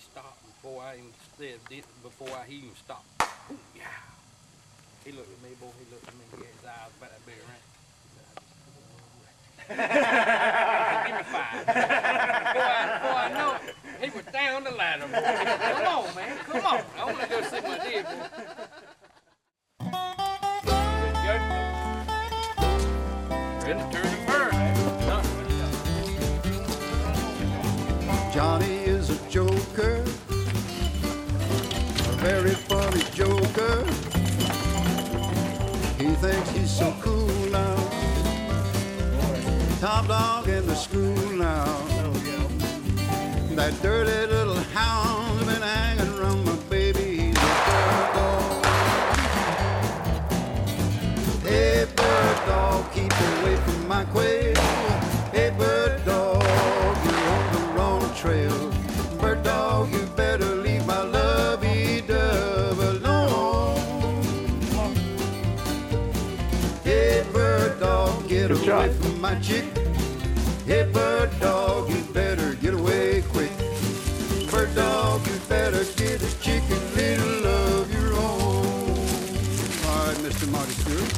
stopped before I even said it, before he even stopped. Ooh, yeah. He looked at me, boy. He looked at me. He had his eyes about that big around. Give me 5. Before I know it, he was down the ladder. Boy. Come on, man. Come on. I want to go see my dear boy. Ready to turn the bird. Johnny is a joker, a very funny joker. He thinks he's so cool now, top dog in the school now. That dirty little hound's been hanging around my baby. He's a bird dog. Hey, bird dog, keep away from my quail. Hey, bird dog, you're on the wrong trail. Bird dog, you better leave my lovey-dove alone. Hey, bird dog, get away from my chick. Hey, bird dog, you better get away quick. Bird dog, you better get a chicken little of your own. All right, Mr. Marty Stewart.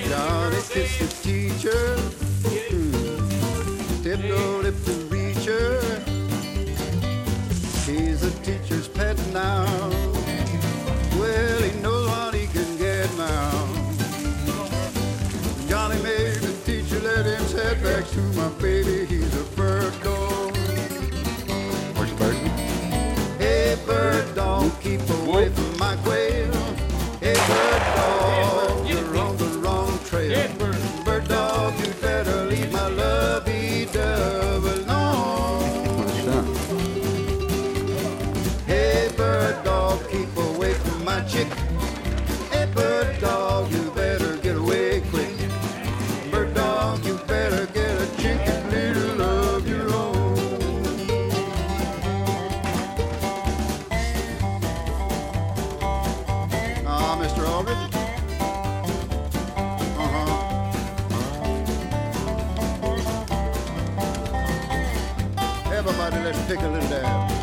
Johnny kissed the teacher, tiptoe-lip to reach her. He's the teacher's pet now. Well, he knows what he can get now. Johnny made the teacher let him head back to my baby. He's a bird dog. Where's Bird? Hey, bird dog, keep away from my quail. Hey, bird dog, you're on the wrong trail. Bird dog, you better leave my lovey-dove alone. What's that? Hey, bird dog, keep away from my chick. Hey, bird dog, you better get away quick. Bird dog, you better get a chicken little of your own. Mr. Aldridge? Everybody, let's take a little dab.